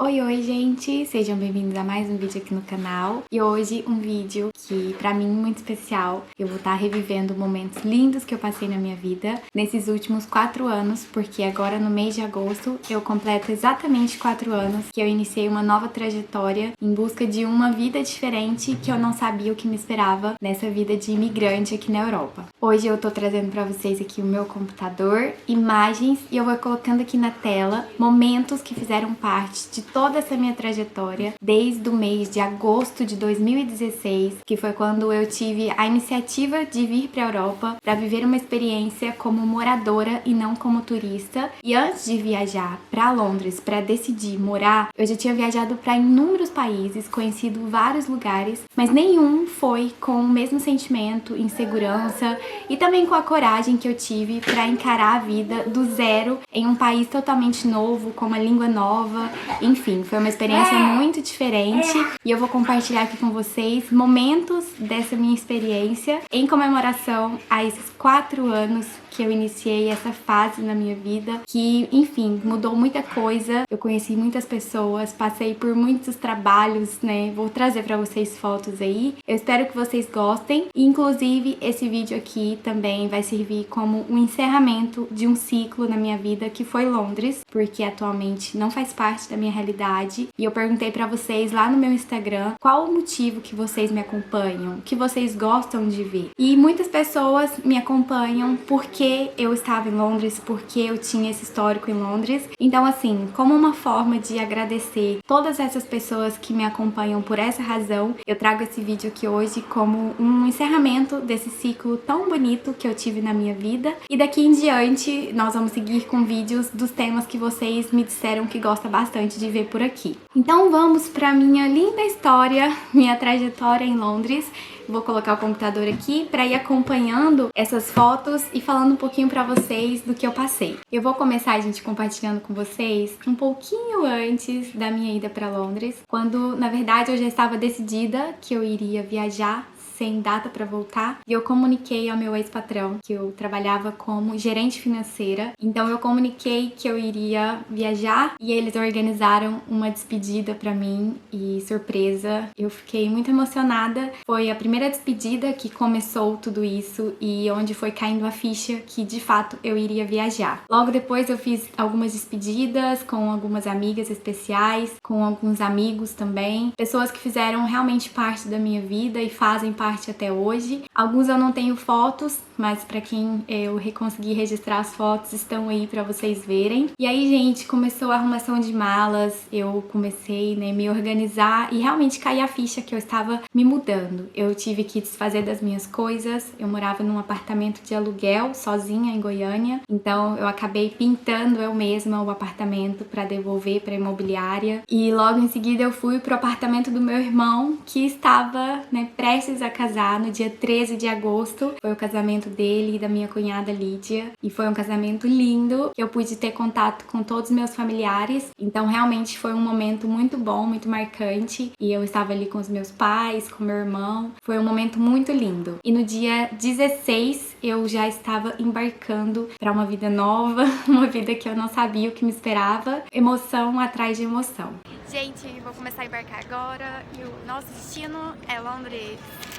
Oi, gente! Sejam bem-vindos a mais um vídeo aqui no canal. E hoje um vídeo que, pra mim, muito especial. Eu vou estar revivendo momentos lindos que eu passei na minha vida nesses últimos 4 anos, porque agora no mês de agosto eu completo exatamente 4 anos que eu iniciei uma nova trajetória em busca de uma vida diferente que eu não sabia o que me esperava nessa vida de imigrante aqui na Europa. Hoje eu tô trazendo pra vocês aqui o meu computador, imagens, e eu vou colocando aqui na tela momentos que fizeram parte de toda essa minha trajetória desde o mês de agosto de 2016, que foi quando eu tive a iniciativa de vir para a Europa para viver uma experiência como moradora e não como turista. E antes de viajar para Londres para decidir morar, eu já tinha viajado para inúmeros países, conhecido vários lugares, mas nenhum foi com o mesmo sentimento, insegurança e também com a coragem que eu tive para encarar a vida do zero em um país totalmente novo, com uma língua nova. Enfim, foi uma experiência muito diferente e eu vou compartilhar aqui com vocês momentos dessa minha experiência em comemoração a esses 4 anos que eu iniciei essa fase na minha vida, que, enfim, mudou muita coisa. Eu conheci muitas pessoas, passei por muitos trabalhos, né? Vou trazer pra vocês fotos aí. Eu espero que vocês gostem. E, inclusive, esse vídeo aqui também vai servir como um encerramento de um ciclo na minha vida, que foi Londres, porque atualmente não faz parte da minha realidade. E eu perguntei pra vocês lá no meu Instagram qual o motivo que vocês me acompanham, que vocês gostam de ver. E muitas pessoas me acompanham porque eu estava em Londres, porque eu tinha esse histórico em Londres. Então, assim, como uma forma de agradecer todas essas pessoas que me acompanham por essa razão, eu trago esse vídeo aqui hoje como um encerramento desse ciclo tão bonito que eu tive na minha vida. E daqui em diante, nós vamos seguir com vídeos dos temas que vocês me disseram que gostam bastante de ver por aqui. Então, vamos para minha linda história, minha trajetória em Londres. Vou colocar o computador aqui para ir acompanhando essas fotos e falando um pouquinho para vocês do que eu passei. Eu vou começar, gente, compartilhando com vocês um pouquinho antes da minha ida para Londres, quando, na verdade, eu já estava decidida que eu iria viajar sem data para voltar, e eu comuniquei ao meu ex-patrão que eu trabalhava como gerente financeira. Então eu comuniquei que eu iria viajar e eles organizaram uma despedida para mim e, surpresa, eu fiquei muito emocionada. Foi a primeira despedida que começou tudo isso e onde foi caindo a ficha que de fato eu iria viajar. Logo depois eu fiz algumas despedidas com algumas amigas especiais, com alguns amigos também, pessoas que fizeram realmente parte da minha vida e fazem parte até hoje. Alguns eu não tenho fotos, mas para quem eu consegui registrar as fotos, estão aí para vocês verem. E aí, gente, começou a arrumação de malas, eu comecei, né, me organizar e realmente caí a ficha que eu estava me mudando. Eu tive que desfazer das minhas coisas. Eu morava num apartamento de aluguel, sozinha em Goiânia, então eu acabei pintando eu mesma o apartamento para devolver para a imobiliária. E logo em seguida eu fui pro apartamento do meu irmão, que estava, né, prestes a casar no dia 13 de agosto. Foi o casamento dele e da minha cunhada Lídia. E foi um casamento lindo, que eu pude ter contato com todos os meus familiares. Então realmente foi um momento muito bom, muito marcante. E eu estava ali com os meus pais, com meu irmão. Foi um momento muito lindo. E no dia 16 eu já estava embarcando para uma vida nova, uma vida que eu não sabia o que me esperava. Emoção atrás de emoção. Gente, vou começar a embarcar agora e o nosso destino é Londres.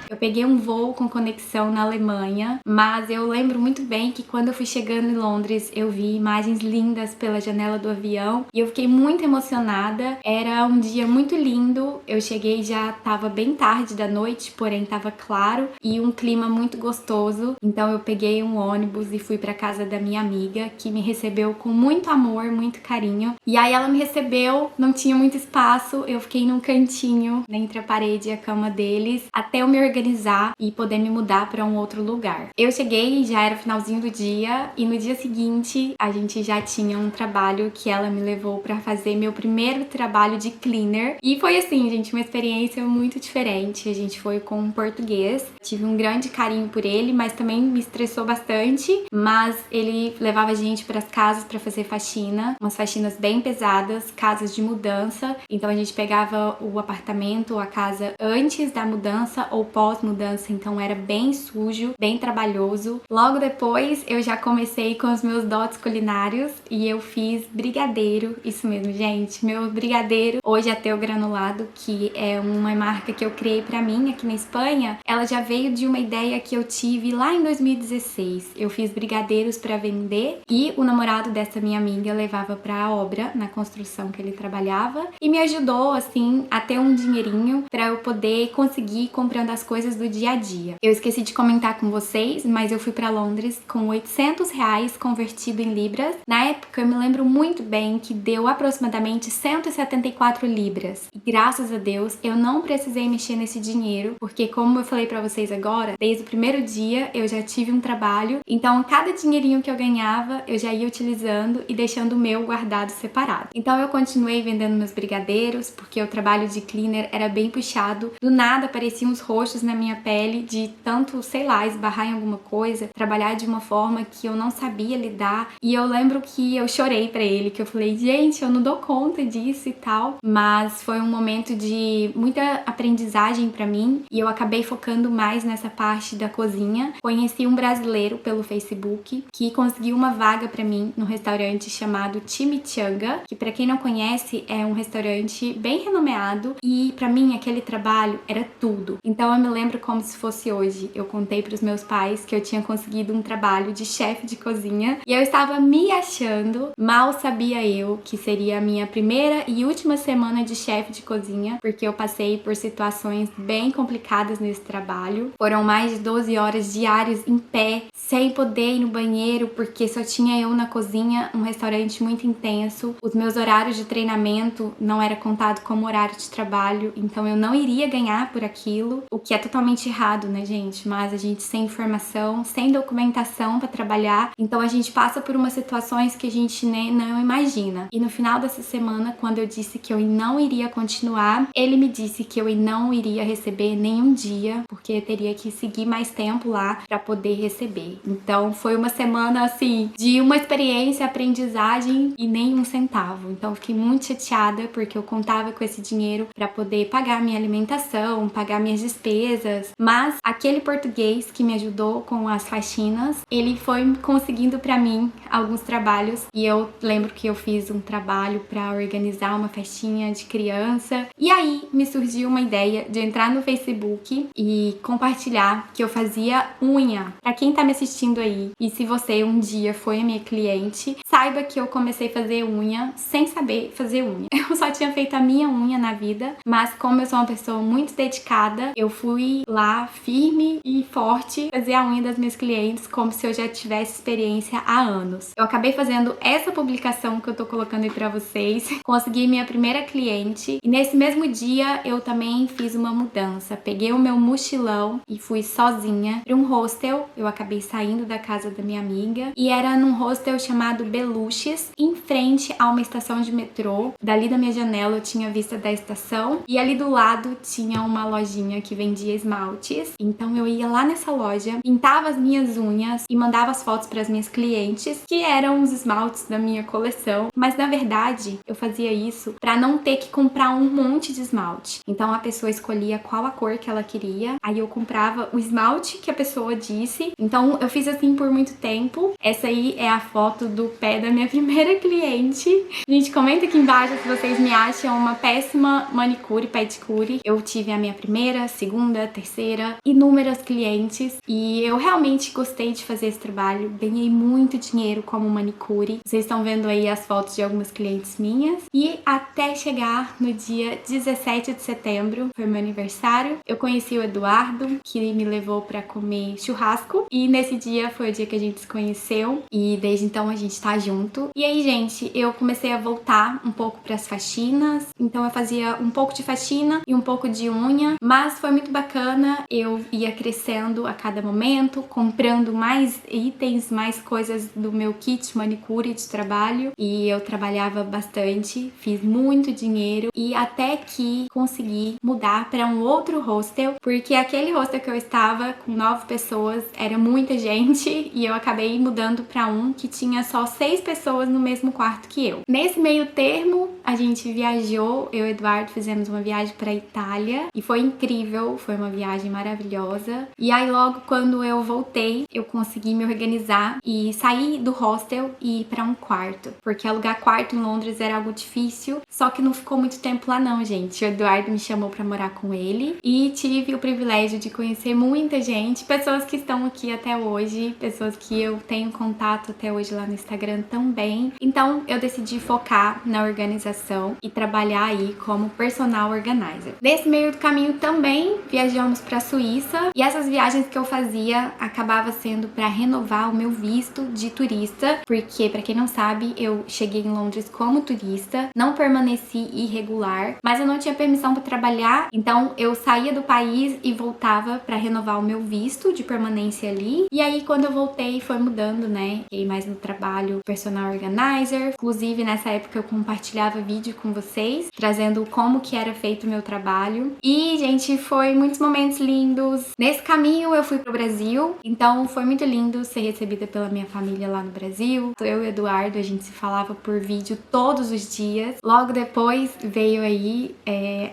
Eu peguei um voo com conexão na Alemanha, mas eu lembro muito bem que quando eu fui chegando em Londres, eu vi imagens lindas pela janela do avião e eu fiquei muito emocionada. Era um dia muito lindo, eu cheguei já estava bem tarde da noite, porém estava claro e um clima muito gostoso. Então eu peguei um ônibus e fui para casa da minha amiga, que me recebeu com muito amor, muito carinho. E aí ela me recebeu, não tinha muito espaço, eu fiquei num cantinho, entre a parede e a cama deles, até eu me organizar e poder me mudar para um outro lugar. Eu cheguei, já era o finalzinho do dia, e no dia seguinte a gente já tinha um trabalho que ela me levou para fazer meu primeiro trabalho de cleaner. E foi assim, gente, uma experiência muito diferente. A gente foi com um português, tive um grande carinho por ele, mas também me estressou bastante. Mas ele levava a gente para as casas para fazer faxina, umas faxinas bem pesadas, casas de mudança. mudança, então a gente pegava o apartamento, a casa antes da mudança ou pós-mudança, então era bem sujo, bem trabalhoso. Logo depois eu já comecei com os meus dotes culinários e eu fiz brigadeiro, isso mesmo, gente, meu brigadeiro, hoje até o granulado, que é uma marca que eu criei pra mim aqui na Espanha, ela já veio de uma ideia que eu tive lá em 2016. Eu fiz brigadeiros pra vender e o namorado dessa minha amiga levava pra obra, na construção que ele trabalhava, e me ajudou, assim, a ter um dinheirinho pra eu poder conseguir comprando as coisas do dia a dia. Eu esqueci de comentar com vocês, mas eu fui pra Londres com 800 reais convertido em libras. Na época, eu me lembro muito bem que deu aproximadamente 174 libras. E graças a Deus, eu não precisei mexer nesse dinheiro, porque como eu falei pra vocês agora, desde o primeiro dia eu já tive um trabalho, então cada dinheirinho que eu ganhava, eu já ia utilizando e deixando o meu guardado separado. Então eu continuei vendendo meus brigadeiros, porque o trabalho de cleaner era bem puxado. Do nada apareciam uns roxos na minha pele de tanto, sei lá, esbarrar em alguma coisa, trabalhar de uma forma que eu não sabia lidar. E eu lembro que eu chorei pra ele, que eu falei, gente, eu não dou conta disso e tal. Mas foi um momento de muita aprendizagem pra mim e eu acabei focando mais nessa parte da cozinha. Conheci um brasileiro pelo Facebook que conseguiu uma vaga pra mim no restaurante chamado Chimichanga, que pra quem não conhece é um restaurante bem renomeado e pra mim aquele trabalho era tudo. Então eu me lembro como se fosse hoje. Eu contei pros meus pais que eu tinha conseguido um trabalho de chefe de cozinha e eu estava me achando. Mal sabia eu que seria a minha primeira e última semana de chefe de cozinha, porque eu passei por situações bem complicadas nesse trabalho. Foram mais de 12 horas diárias em pé, sem poder ir no banheiro, porque só tinha eu na cozinha, um restaurante muito intenso. Os meus horários de treinamento não era contado como horário de trabalho, então eu não iria ganhar por aquilo, o que é totalmente errado, né, gente? Mas a gente sem informação, sem documentação para trabalhar, então a gente passa por umas situações que a gente nem não imagina. E no final dessa semana, quando eu disse que eu não iria continuar, ele me disse que eu não iria receber nenhum dia, porque eu teria que seguir mais tempo lá para poder receber. Então foi uma semana assim de uma experiência, aprendizagem e nem um centavo. Então eu fiquei muito chateada porque eu contava com esse dinheiro para poder pagar minha alimentação, pagar minhas despesas, mas aquele português que me ajudou com as faxinas, ele foi conseguindo para mim alguns trabalhos e eu lembro que eu fiz um trabalho para organizar uma festinha de criança e aí me surgiu uma ideia de entrar no Facebook e compartilhar que eu fazia unha. Pra quem tá me assistindo aí, e se você um dia foi a minha cliente, saiba que eu comecei a fazer unha sem saber fazer unha. Eu só tinha feito a minha unha na vida, mas como eu sou uma pessoa muito dedicada, eu fui lá firme e forte fazer a unha das minhas clientes como se eu já tivesse experiência há anos. Eu acabei fazendo essa publicação que eu tô colocando aí pra vocês, consegui minha primeira cliente e nesse mesmo dia eu também fiz uma mudança. Peguei o meu mochilão e fui sozinha para um hostel. Eu acabei saindo da casa da minha amiga e era num hostel chamado Beluches, em frente a uma estação de metrô. Dali da minha janela eu tinha vista da estação e ali do lado tinha uma lojinha que vendia esmaltes. Então eu ia lá nessa loja, pintava as minhas unhas e mandava as fotos para as minhas clientes, que eram os esmaltes da minha coleção. Mas na verdade eu fazia isso para não ter que comprar um monte de esmalte. Então a pessoa escolhia qual a cor que ela queria, aí eu comprava o esmalte que a pessoa disse. Então eu fiz assim por muito tempo. Essa aí é a foto do pé da minha primeira cliente. Gente, comenta aqui embaixo se vocês me acham uma péssima manicure, pedicure. Eu tive a minha primeira, segunda, terceira, inúmeras clientes e eu realmente gostei de fazer esse trabalho. Ganhei muito dinheiro como manicure. Vocês estão vendo aí as fotos de algumas clientes minhas. E até chegar no dia 17 de setembro, foi meu aniversário, eu conheci o Eduardo, que me levou pra comer churrasco. E nesse dia foi o dia que a gente se conheceu e desde então a gente tá junto. E aí, gente, eu comecei a voltar um pouco pras faxinas. Então eu fazia um pouco de faxina e um pouco de unha, mas foi muito bacana. Eu ia crescendo a cada momento, comprando mais itens, mais coisas do meu kit manicure de trabalho e eu trabalhava bastante, fiz muito dinheiro e até que consegui mudar para um outro hostel, porque aquele hostel que eu estava com 9 pessoas era muita gente e eu acabei mudando para um que tinha só 6 pessoas no mesmo quarto que eu. Nesse meio termo, a gente viajou, eu e o Eduardo fizemos uma viagem para Itália e foi incrível, foi uma viagem maravilhosa. E aí logo quando eu voltei, eu consegui me organizar e sair do hostel e ir para um quarto, porque alugar quarto em Londres era algo difícil, só que não ficou muito tempo lá não, gente. O Eduardo me chamou para morar com ele e tive o privilégio de conhecer muita gente, pessoas que estão aqui até hoje, pessoas que eu tenho contato até hoje lá no Instagram também. Então eu decidi focar na organização e trabalhar aí como personal organizer. Nesse meio do caminho também viajamos para a Suíça e essas viagens que eu fazia acabava sendo para renovar o meu visto de turista, porque para quem não sabe, eu cheguei em Londres como turista, não permaneci irregular, mas eu não tinha permissão para trabalhar, então eu saía do país e voltava para renovar o meu visto de permanência ali. E aí quando eu voltei foi mudando, né? Fiquei mais no trabalho personal organizer. Inclusive nessa época eu compartilhava vídeo com vocês, trazendo como que era feito o meu trabalho. E, gente, foi muitos momentos lindos. Nesse caminho eu fui pro Brasil, então foi muito lindo ser recebida pela minha família lá no Brasil. Eu e o Eduardo, a gente se falava por vídeo todos os dias. Logo depois veio aí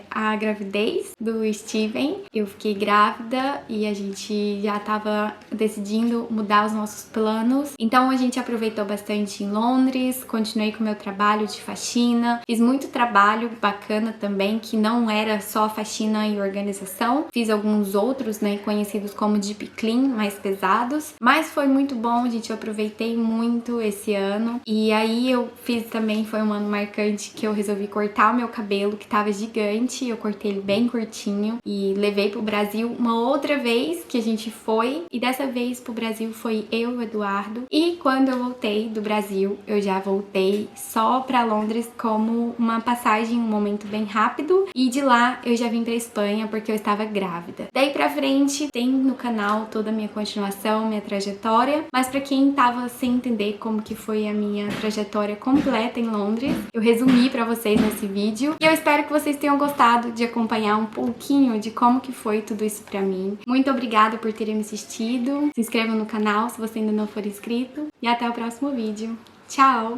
a gravidez do Steven. Eu fiquei grávida e a gente já tava decidindo mudar os nossos planos. Então a gente aproveitou bastante em Londres, continuei com o meu trabalho de faxina, fiz muito trabalho bacana também, que não era só faxina e organização, fiz alguns outros, né, conhecidos como deep clean, mais pesados, mas foi muito bom, gente, eu aproveitei muito esse ano. E aí eu fiz também, foi um ano marcante que eu resolvi cortar o meu cabelo, que tava gigante, eu cortei ele bem curtinho e levei pro Brasil uma outra vez que a gente foi, e dessa vez pro Brasil foi eu e o Eduardo. E quando eu voltei do Brasil, eu já voltei só pra Londres como uma passagem, um momento bem rápido, e de lá eu já vim pra Espanha porque eu estava grávida. Daí pra frente tem no canal toda a minha continuação, minha trajetória, mas pra quem tava sem entender como que foi a minha trajetória completa em Londres, eu resumi pra vocês nesse vídeo e eu espero que vocês tenham gostado de acompanhar um pouquinho de como que foi tudo isso pra mim. Muito obrigada por terem me assistido, se inscrevam no canal se você ainda não for inscrito e até o próximo vídeo. Tchau!